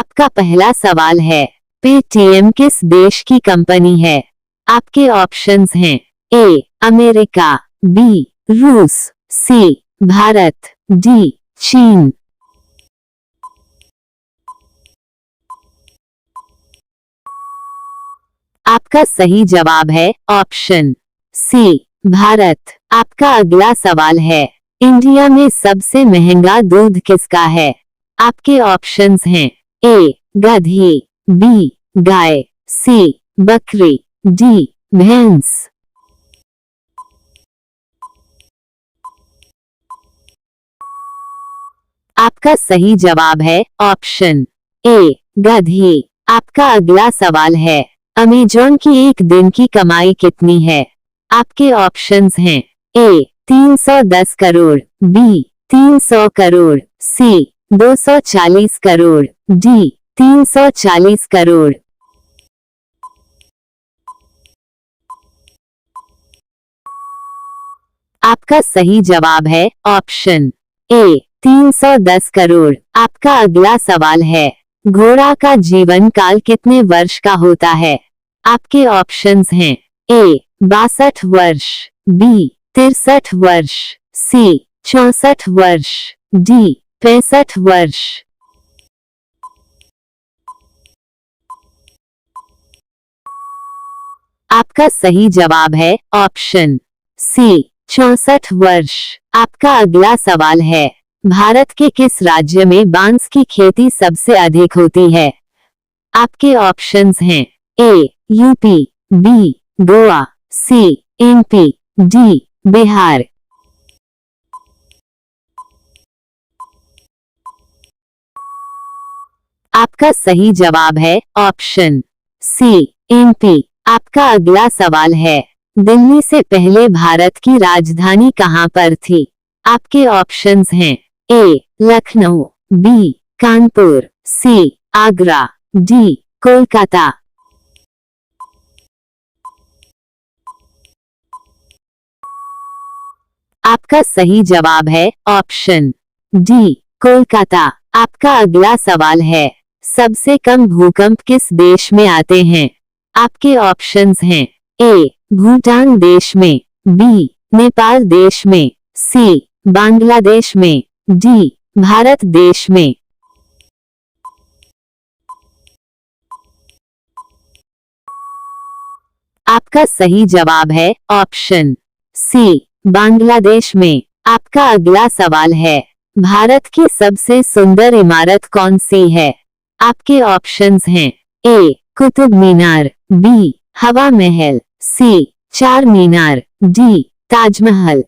आपका पहला सवाल है, पेटीएम किस देश की कंपनी है? आपके ऑप्शंस हैं ए अमेरिका, बी रूस, सी भारत, डी चीन। आपका सही जवाब है ऑप्शन सी भारत। आपका अगला सवाल है, इंडिया में सबसे महंगा दूध किसका है? आपके ऑप्शंस हैं ए गधी, बी गाय, सी बकरी, डी भैंस। आपका सही जवाब है ऑप्शन ए गधी। आपका अगला सवाल है, अमेजॉन की एक दिन की कमाई कितनी है? आपके ऑप्शंस हैं ए 310 करोड़, बी 300 करोड़, सी 240 करोड़, डी 340 करोड़। आपका सही जवाब है ऑप्शन ए 310 करोड़। आपका अगला सवाल है, घोड़ा का जीवन काल कितने वर्ष का होता है? आपके ऑप्शंस हैं ए 62 वर्ष, बी 63 वर्ष, सी 64 वर्ष, डी 65 वर्ष। आपका सही जवाब है ऑप्शन सी 64 वर्ष। आपका अगला सवाल है, भारत के किस राज्य में बांस की खेती सबसे अधिक होती है? आपके ऑप्शंस हैं ए यूपी, बी गोवा, सी एमपी, डी बिहार। आपका सही जवाब है ऑप्शन सी एमपी। आपका अगला सवाल है, दिल्ली से पहले भारत की राजधानी कहां पर थी? आपके ऑप्शंस हैं ए लखनऊ, बी कानपुर, सी आगरा, डी कोलकाता। आपका सही जवाब है ऑप्शन डी कोलकाता। आपका अगला सवाल है, सबसे कम भूकंप किस देश में आते हैं? आपके ऑप्शंस हैं ए भूटान देश में, बी नेपाल देश में, सी बांग्लादेश में, डी भारत देश में। आपका सही जवाब है ऑप्शन सी बांग्लादेश में। आपका अगला सवाल है, भारत की सबसे सुंदर इमारत कौन सी है? आपके ऑप्शंस हैं ए कुतुब मीनार, बी हवा महल, सी चार मीनार, डी ताजमहल।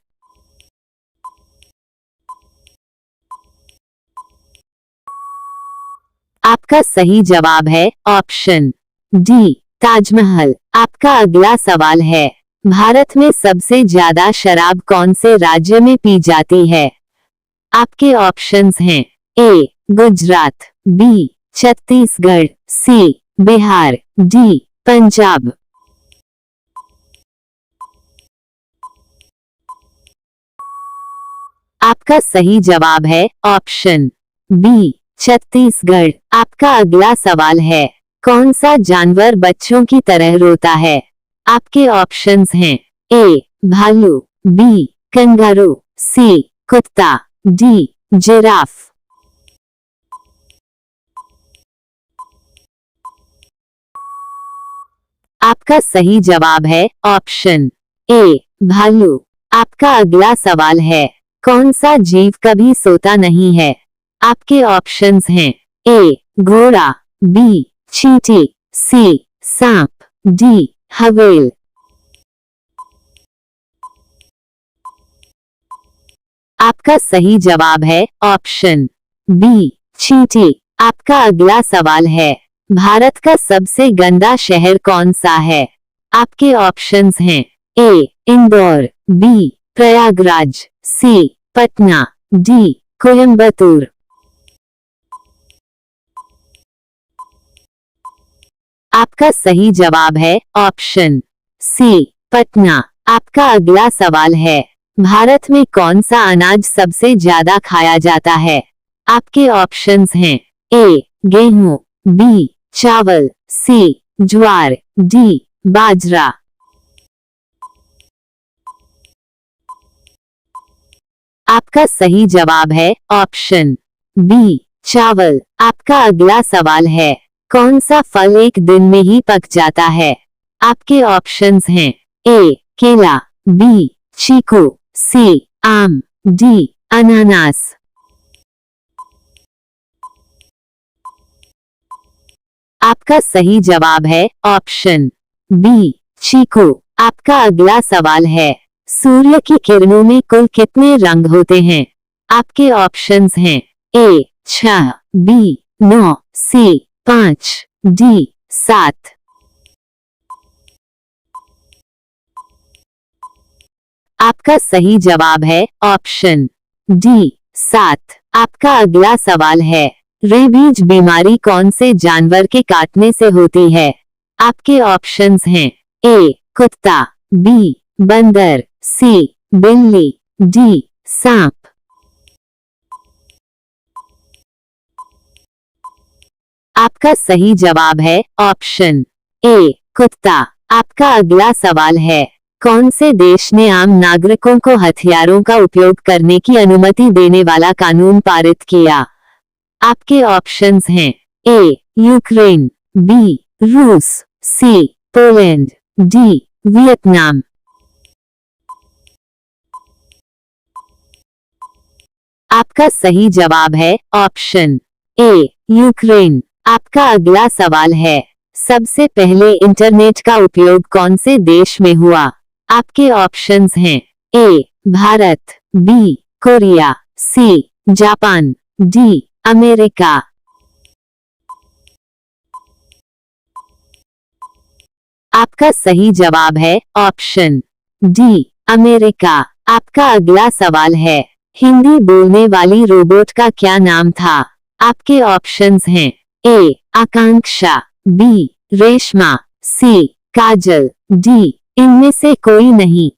आपका सही जवाब है ऑप्शन डी ताजमहल। आपका अगला सवाल है, भारत में सबसे ज्यादा शराब कौन से राज्य में पी जाती है? आपके ऑप्शंस हैं ए गुजरात, बी छत्तीसगढ़, सी बिहार, डी पंजाब। आपका सही जवाब है ऑप्शन बी छत्तीसगढ़। आपका अगला सवाल है, कौन सा जानवर बच्चों की तरह रोता है? आपके ऑप्शंस हैं ए भालू, बी कंगारू, सी कुत्ता, डी जिराफ। आपका सही जवाब है ऑप्शन ए भालू। आपका अगला सवाल है, कौन सा जीव कभी सोता नहीं है? आपके ऑप्शंस हैं ए घोड़ा, बी चींटी, सी सांप, डी हवेल। आपका सही जवाब है ऑप्शन बी चींटी। आपका अगला सवाल है, भारत का सबसे गंदा शहर कौन सा है? आपके ऑप्शंस हैं ए इंदौर, बी प्रयागराज, सी पटना, डी कोयम्बतूर। आपका सही जवाब है ऑप्शन सी पटना। आपका अगला सवाल है, भारत में कौन सा अनाज सबसे ज्यादा खाया जाता है? आपके ऑप्शंस हैं ए गेहूं, बी चावल, सी ज्वार, डी बाजरा। आपका सही जवाब है ऑप्शन बी चावल। आपका अगला सवाल है, कौन सा फल एक दिन में ही पक जाता है? आपके ऑप्शंस हैं ए केला, बी चीकू, सी आम, डी अनानास। आपका सही जवाब है ऑप्शन बी चीकू। आपका अगला सवाल है, सूर्य की किरणों में कुल कितने रंग होते हैं? आपके ऑप्शंस हैं ए 6, बी 9, सी 5, डी 7। आपका सही जवाब है ऑप्शन डी 7। आपका अगला सवाल है, रेबीज बीमारी कौन से जानवर के काटने से होती है? आपके ऑप्शंस हैं ए कुत्ता, बी बंदर, सी बिल्ली, डी सांप। आपका सही जवाब है ऑप्शन ए कुत्ता। आपका अगला सवाल है, कौन से देश ने आम नागरिकों को हथियारों का उपयोग करने की अनुमति देने वाला कानून पारित किया? आपके ऑप्शंस हैं ए यूक्रेन, बी रूस, सी पोलैंड, डी वियतनाम। आपका सही जवाब है ऑप्शन ए यूक्रेन। आपका अगला सवाल है, सबसे पहले इंटरनेट का उपयोग कौन से देश में हुआ? आपके ऑप्शंस हैं A Bharat, B Korea, C Japan, D America. आपका सही जवाब है ऑप्शन डी अमेरिका। आपका अगला सवाल है, हिंदी बोलने वाली रोबोट का क्या नाम था? आपके ऑप्शंस हैं ए आकांक्षा, बी रेशमा, सी काजल, डी इनमें से कोई नहीं।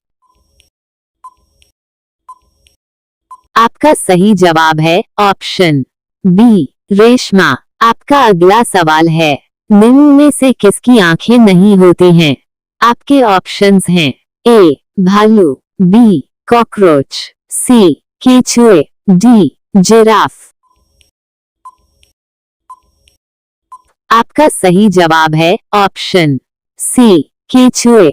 आपका सही जवाब है ऑप्शन बी रेशमा। आपका अगला सवाल है, निम्न में से किसकी आंखें नहीं होती हैं? आपके ऑप्शंस हैं ए भालू, बी कॉकरोच, सी केचुए, डी जिराफ। आपका सही जवाब है ऑप्शन सी केचुए।